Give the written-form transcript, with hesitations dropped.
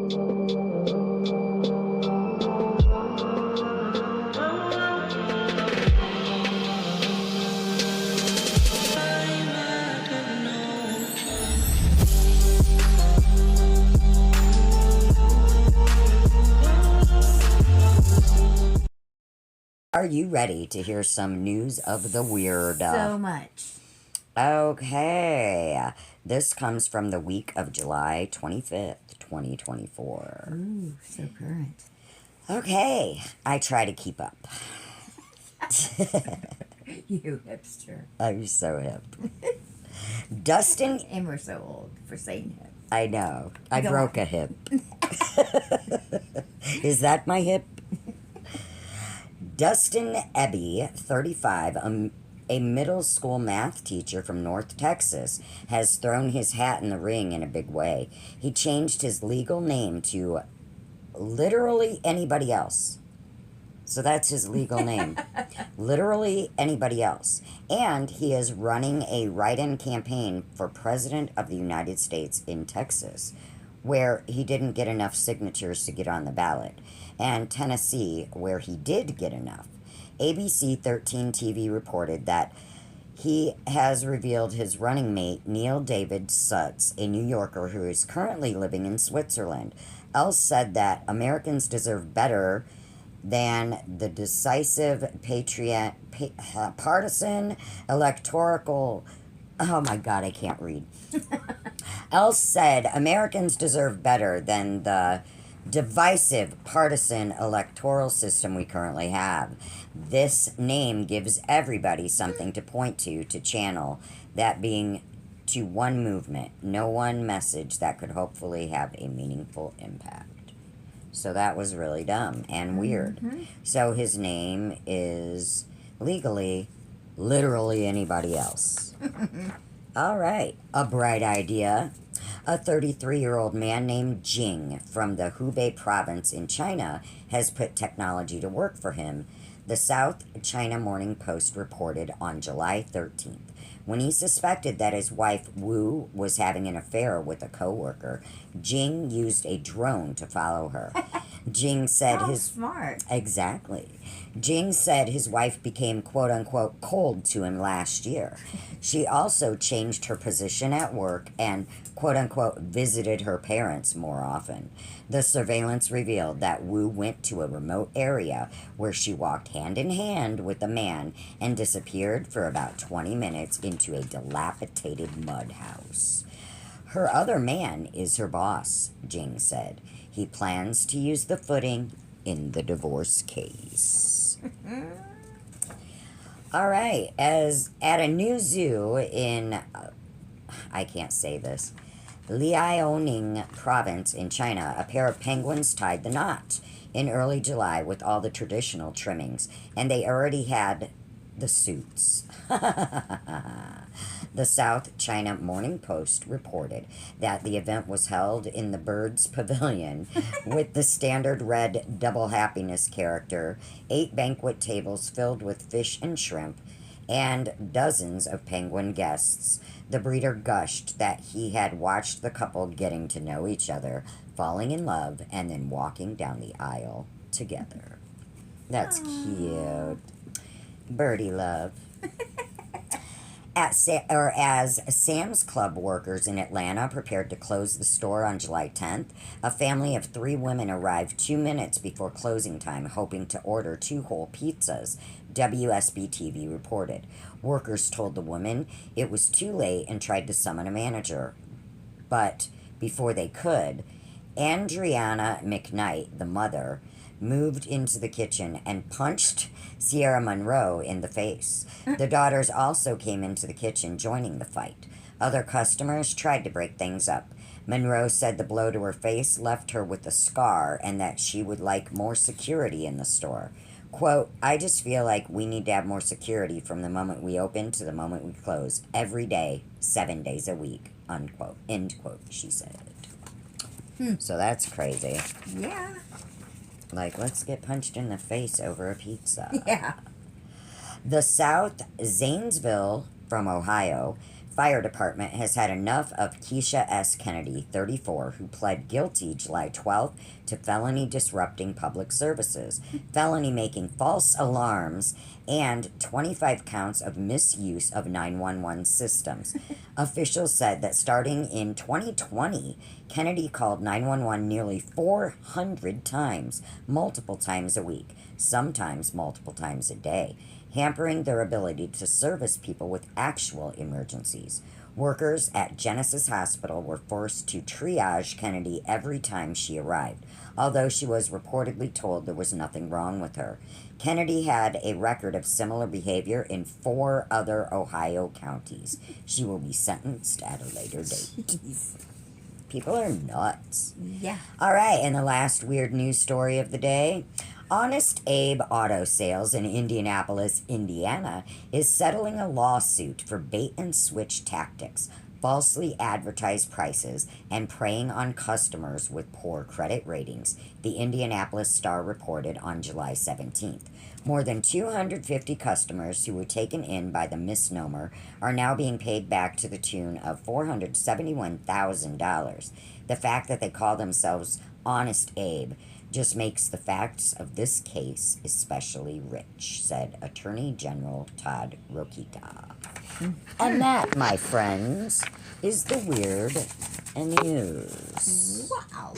Are you ready to hear some news of the weird? So much. Okay. This comes from the week of July 25th, 2024. Ooh, so current. Okay. I try to keep up. You hipster. I'm so hip. Dustin. And we're so old for saying hip. I know. I Go broke on. a hip. Is that my hip? Dustin Ebby, 35, a middle school math teacher from North Texas, has thrown his hat in the ring in a big way. He changed his legal name to literally anybody else. So that's his legal name. Literally anybody else. And he is running a write-in campaign for President of the United States in Texas, where he didn't get enough signatures to get on the ballot, and Tennessee, where he did get enough. ABC 13 TV reported that he has revealed his running mate, Neil David Sutz, a New Yorker who is currently living in Switzerland. Els said that Americans deserve better than the decisive partisan electoral... Oh my God, I can't read. Els said Americans deserve better than the divisive partisan electoral system we currently have. This name gives everybody something to point to channel that being to one movement, no one message that could hopefully have a meaningful impact. So that was really dumb and weird. So his name is legally literally anybody else. All right, a bright idea. A 33-year-old man named Jing from the Hubei province in China has put technology to work for him, the South China Morning Post reported on July 13th. When he suspected that his wife Wu was having an affair with a coworker, Jing used a drone to follow her. Jing said smart. Exactly. Jing said his wife became quote-unquote cold to him last year. She also changed her position at work and quote-unquote visited her parents more often. The surveillance revealed that Wu went to a remote area where she walked hand in hand with a man and disappeared for about 20 minutes into a dilapidated mud house. Her other man is her boss, Jing said. He plans to use the footing in the divorce case. All right, as at a new zoo in, I can't say this, Liaoning province in China, a pair of penguins tied the knot in early July with all the traditional trimmings, and they already had the suits. The South China Morning Post reported that the event was held in the Birds Pavilion with the standard red double happiness character, 8 banquet tables filled with fish and shrimp, and dozens of penguin guests. The breeder gushed that he had watched the couple getting to know each other, falling in love, and then walking down the aisle together. That's cute. Birdie love. As Sam's Club workers in Atlanta prepared to close the store on July 10th, a family of 3 women arrived 2 minutes before closing time, hoping to order 2 whole pizzas, WSB-TV reported. Workers told the women it was too late and tried to summon a manager. But before they could, Andriana McKnight, the mother, moved into the kitchen and punched Sierra Monroe in the face. The daughters also came into the kitchen, joining the fight. Other customers tried to break things up. Monroe said the blow to her face left her with a scar and that she would like more security in the store. Quote, I just feel like we need to have more security from the moment we open to the moment we close, every day, 7 days a week, unquote, end quote, she said. So that's crazy. Yeah. Like, let's get punched in the face over a pizza. Yeah. The South Zanesville from Ohio Fire Department has had enough of Keisha S. Kennedy, 34, who pled guilty July 12th to felony disrupting public services, felony making false alarms, and 25 counts of misuse of 911 systems. Officials said that starting in 2020, Kennedy called 911 nearly 400 times, multiple times a week, sometimes multiple times a day, hampering their ability to service people with actual emergencies. Workers at Genesis Hospital were forced to triage Kennedy every time she arrived, although she was reportedly told there was nothing wrong with her. Kennedy had a record of similar behavior in 4 other Ohio counties. She will be sentenced at a later date. Jeez. People are nuts. Yeah. All right, and the last weird news story of the day. Honest Abe Auto Sales in Indianapolis, Indiana, is settling a lawsuit for bait and switch tactics, falsely advertised prices, and preying on customers with poor credit ratings, the Indianapolis Star reported on July 17th. More than 250 customers who were taken in by the misnomer are now being paid back to the tune of $471,000. The fact that they call themselves Honest Abe just makes the facts of this case especially rich, said Attorney General Todd Rokita. And that, my friends, is the weird and news. Wow.